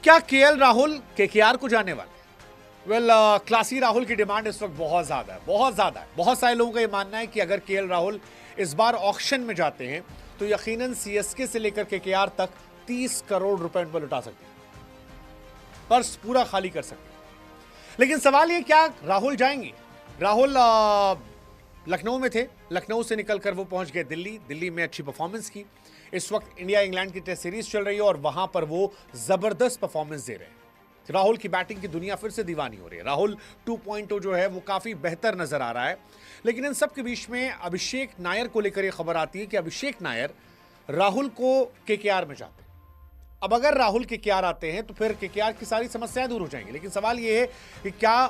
क्या KL Rahul KKR को जाने वाले? क्लासी राहुल की डिमांड इस वक्त बहुत ज्यादा है, बहुत ज्यादा है। बहुत सारे लोगों का यह मानना है कि अगर केएल राहुल इस बार ऑक्शन में जाते हैं तो यकीनन सीएसके से लेकर केकेआर तक 30 करोड़ रुपए पर लुटा सकते हैं, पर्स पूरा खाली कर सकते हैं। लेकिन सवाल ये, क्या राहुल जाएंगे? राहुल लखनऊ में थे, लखनऊ से निकलकर वो पहुंच गए दिल्ली। दिल्ली में अच्छी परफॉर्मेंस की। इस वक्त इंडिया इंग्लैंड की टेस्ट सीरीज चल रही है और वहां पर वो जबरदस्त परफॉर्मेंस दे रहे हैं। राहुल की बैटिंग की दुनिया फिर से दीवानी हो रही है। राहुल 2.0 जो है वो काफी बेहतर नजर आ रहा है। लेकिन इन सब के बीच में अभिषेक नायर को लेकर यह खबर आती है कि अभिषेक नायर राहुल को केकेआर में जाते हैं। अब अगर राहुल केकेआर आते हैं तो फिर केकेआर की सारी समस्याएं दूर हो जाएंगी। लेकिन सवाल यह है कि क्या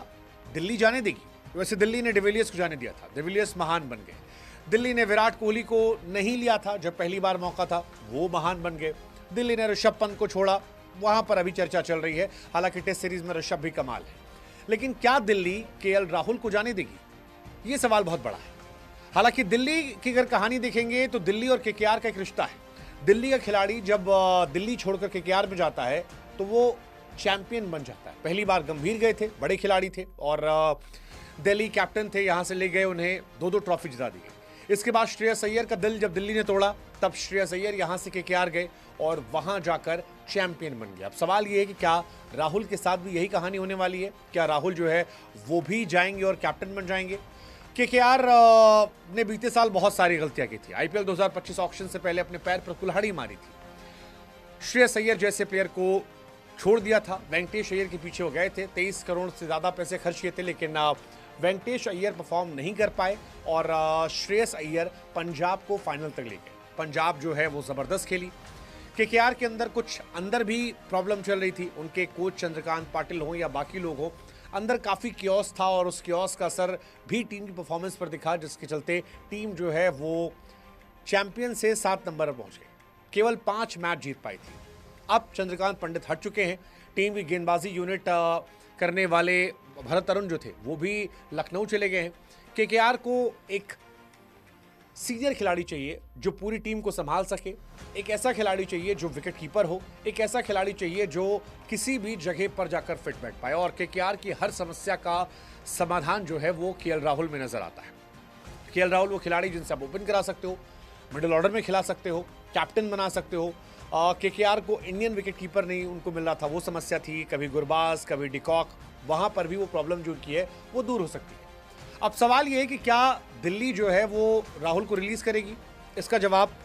दिल्ली जाने देगी? वैसे दिल्ली ने डिविलियर्स को जाने दिया था, डिविलियर्स महान बन गए। दिल्ली ने विराट कोहली को नहीं लिया था जब पहली बार मौका था, वो महान बन गए। दिल्ली ने ऋषभ पंत को छोड़ा, वहां पर अभी चर्चा चल रही है। हालांकि टेस्ट सीरीज में ऋषभ भी कमाल है। लेकिन क्या दिल्ली केएल राहुल को जाने देगी? यह सवाल बहुत बड़ा है। हालांकि दिल्ली की अगर कहानी देखेंगे तो दिल्ली और केकेआर का एक रिश्ता है। दिल्ली का खिलाड़ी जब दिल्ली छोड़कर केकेआर में जाता है तो वो चैंपियन बन जाता है। पहली बार गंभीर गए थे, बड़े खिलाड़ी थे और दिल्ली कैप्टन थे, यहां से ले गए, उन्हें 2-2 ट्रॉफी जिता दी गई। इसके बाद श्रेयस अय्यर का दिल जब दिल्ली ने तोड़ा तब श्रेयस अय्यर यहां से केकेआर गए और वहां जाकर चैंपियन बन गया। अब सवाल यह है कि क्या राहुल के साथ भी यही कहानी होने वाली है? क्या राहुल जो है वो भी जाएंगे और कैप्टन बन जाएंगे? केकेआर ने बीते साल बहुत सारी गलतियां की थी। आईपीएल 2025 ऑक्शन से पहले अपने पैर पर कुल्हाड़ी मारी थी। श्रेयस अय्यर जैसे प्लेयर को छोड़ दिया था, वेंकटेश अय्यर के पीछे हो गए थे। 23 करोड़ से ज्यादा पैसे खर्च किए थे, लेकिन वेंकटेश अय्यर परफॉर्म नहीं कर पाए और श्रेयस अय्यर पंजाब को फाइनल तक ले गए। पंजाब जो है वो जबरदस्त खेली। केकेआर के अंदर कुछ अंदर भी प्रॉब्लम चल रही थी, उनके कोच चंद्रकांत पाटिल हो या बाकी लोग हो, अंदर काफ़ी क्योस था और उस क्योस का असर भी टीम की परफॉर्मेंस पर दिखा, जिसके चलते टीम जो है वो चैंपियन से 7 नंबर पर पहुंच गई। केवल 5 मैच जीत पाई थी। अब चंद्रकांत पंडित हट चुके हैं। टीम की गेंदबाजी यूनिट करने वाले भरत अरुण जो थे वो भी लखनऊ चले गए हैं। केकेआर को एक सीनियर खिलाड़ी चाहिए जो पूरी टीम को संभाल सके। एक ऐसा खिलाड़ी चाहिए जो विकेट कीपर हो। एक ऐसा खिलाड़ी चाहिए जो किसी भी जगह पर जाकर फिट बैठ पाए। और केकेआर की हर समस्या का समाधान जो है वो केएल राहुल में नजर आता है। केएल राहुल वो खिलाड़ी जिनसे आप ओपन करा सकते हो, मिडिल ऑर्डर में खिला सकते हो, कैप्टन बना सकते हो। केकेआर को इंडियन विकेट कीपर नहीं उनको मिल रहा था, वो समस्या थी। कभी गुरबाज, कभी डिकॉक, वहां पर भी वो प्रॉब्लम जो की है वो दूर हो सकती है। अब सवाल ये है कि क्या दिल्ली जो है वो राहुल को रिलीज करेगी? इसका जवाब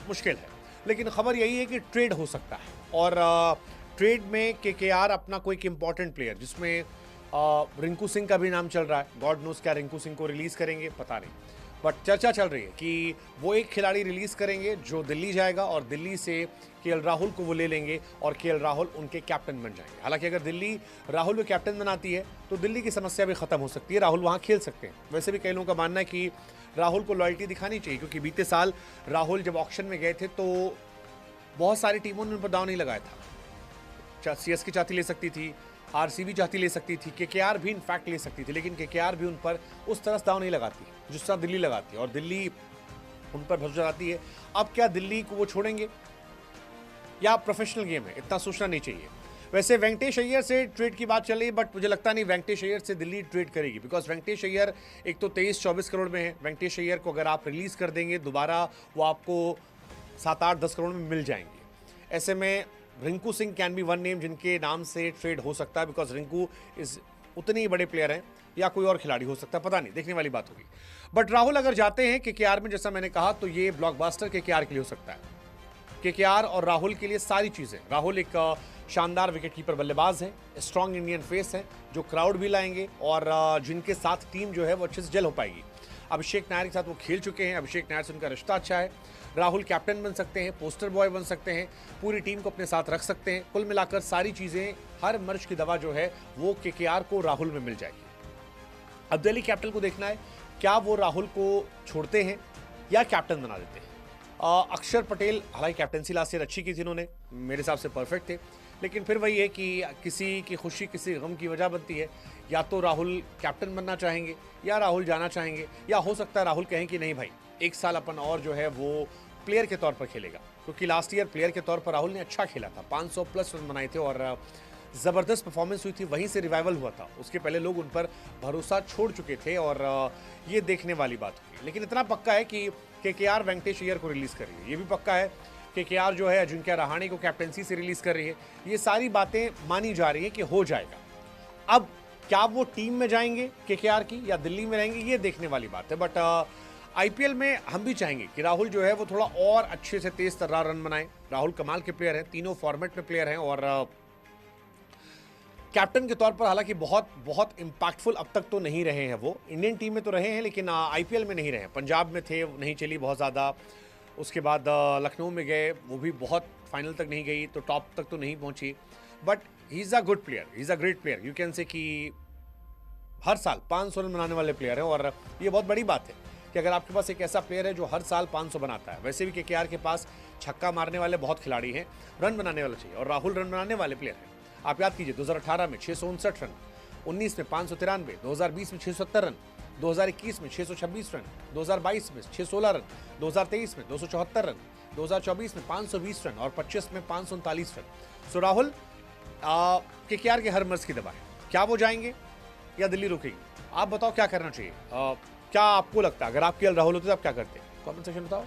मुश्किल है। लेकिन खबर यही है कि ट्रेड हो सकता है और ट्रेड में केकेआर अपना कोई एक इंपॉर्टेंट प्लेयर, जिसमें रिंकू सिंह का भी नाम चल रहा है। गॉड नोस क्या रिंकू सिंह को रिलीज करेंगे, पता नहीं, बट चर्चा चल रही है कि वो एक खिलाड़ी रिलीज करेंगे जो दिल्ली जाएगा और दिल्ली से केएल राहुल को वो ले लेंगे और केएल राहुल उनके कैप्टन बन जाएंगे। हालांकि अगर दिल्ली राहुल को कैप्टन बनाती है तो दिल्ली की समस्या भी खत्म हो सकती है, राहुल वहां खेल सकते हैं। वैसे भी कई लोगों का मानना है कि राहुल को लॉयल्टी दिखानी चाहिए, क्योंकि बीते साल राहुल जब ऑक्शन में गए थे तो बहुत सारी टीमों ने उन पर दाव नहीं लगाया था। सीएसके चाहती ले सकती थी, आरसीबी चाहती ले सकती थी, केकेआर भी इनफैक्ट ले सकती थी, लेकिन केकेआर भी उन पर उस तरह दाव नहीं लगाती जिस तरह दिल्ली लगाती है और दिल्ली उन पर भरोसा लगाती है। अब क्या दिल्ली को वो छोड़ेंगे या प्रोफेशनल गेम है, इतना सोचना नहीं चाहिए। वैसे वेंकटेश अय्यर से ट्रेड की बात चल रही है, बट मुझे लगता नहीं वेंकटेश अय्यर से दिल्ली ट्रेड करेगी, बिकॉज वेंकटेश अय्यर एक तो 23-24 करोड़ में है। वेंकटेश अय्यर को अगर आप रिलीज कर देंगे दोबारा, वो आपको 7-8-10 करोड़ में मिल जाएंगे। ऐसे में Rinku Singh can be one name जिनके नाम से ट्रेड हो सकता है, बिकॉज रिंकू इस उतने ही बड़े प्लेयर हैं, या कोई और खिलाड़ी हो सकता है, पता नहीं, देखने वाली बात होगी। बट राहुल अगर जाते हैं केकेआर में, जैसा मैंने कहा, तो ये ब्लॉकबस्टर केकेआर के लिए हो सकता है। केकेआर और राहुल के लिए सारी चीजें। राहुल एक शानदार विकेटकीपर बल्लेबाज है, स्ट्रॉन्ग इंडियन फेस है जो क्राउड भी लाएंगे और जिनके साथ टीम जो है वो अच्छे से जल हो पाएगी। अभिषेक नायर के साथ वो खेल चुके हैं, अभिषेक नायर से उनका रिश्ता अच्छा है। राहुल कैप्टन बन सकते हैं, पोस्टर बॉय बन सकते हैं, पूरी टीम को अपने साथ रख सकते हैं। कुल मिलाकर सारी चीजें, हर मर्ज की दवा जो है वो केकेआर को राहुल में मिल जाएगी। अब दिल्ली कैपिटल को देखना है, क्या वो राहुल को छोड़ते हैं या कैप्टन बना देते हैं। अक्षर पटेल, हालांकि कैप्टनसी लास्ट ईयर अच्छी की थी उन्होंने, मेरे हिसाब से परफेक्ट थे, लेकिन फिर वही है कि किसी की खुशी किसी गम की वजह बनती है। या तो राहुल कैप्टन बनना चाहेंगे या राहुल जाना चाहेंगे, या हो सकता है राहुल कहें कि नहीं भाई, एक साल अपन और जो है वो प्लेयर के तौर पर खेलेगा, क्योंकि लास्ट ईयर प्लेयर के तौर पर राहुल ने अच्छा खेला था, 500 प्लस रन बनाए थे और ज़बरदस्त परफॉर्मेंस हुई थी, वहीं से रिवाइवल हुआ था। उसके पहले लोग उन पर भरोसा छोड़ चुके थे और ये देखने वाली बात हुई। लेकिन इतना पक्का है कि केकेआर वेंकटेश अय्यर को रिलीज़ कर रही है, ये भी पक्का है केकेआर जो है अजिंक्य रहाणे को कैप्टेंसी से रिलीज़ कर रही है। ये सारी बातें मानी जा रही है कि हो जाएगा। अब क्या वो टीम में जाएंगे केकेआर की या दिल्ली में रहेंगे, ये देखने वाली बात है। बट आईपीएल में हम भी चाहेंगे कि राहुल जो है वो थोड़ा और अच्छे से तेज तर्रार रन बनाए। राहुल कमाल के प्लेयर हैं, तीनों फॉर्मेट में प्लेयर हैं और कैप्टन के तौर पर हालांकि बहुत बहुत इंपैक्टफुल अब तक तो नहीं रहे हैं। वो इंडियन टीम में तो रहे हैं लेकिन आईपीएल में नहीं रहे। पंजाब में थे, नहीं चली बहुत ज़्यादा। उसके बाद लखनऊ में गए, वो भी बहुत फाइनल तक नहीं गई, तो टॉप तक तो नहीं पहुंची। But he is a good player, he is a great player. You can say कि हर साल 500 रन बनाने वाले प्लेयर हैं और ये बहुत बड़ी बात है कि अगर आपके पास एक ऐसा प्लेयर है जो हर साल 500 बनाता है। वैसे भी केकेआर के पास छक्का मारने वाले बहुत खिलाड़ी हैं, रन बनाने वाले चाहिए और राहुल रन बनाने वाले प्लेयर हैं। आप याद कीजिए 2018 में 659 रन, 19 में 593, 2020 में 670 रन, 2021 में 626 रन, 2022 में 616 रन, 2023 में 274 रन, 2024 में 520 रन और 25 में 539 रन। सो राहुल केकेआर के हर मर्ज की दवा है। क्या वो जाएंगे या दिल्ली रुकेगी? आप बताओ क्या करना चाहिए। क्या आपको लगता है अगर आप केएल राहुल होते तो आप क्या करते? कमेंट सेक्शन बताओ।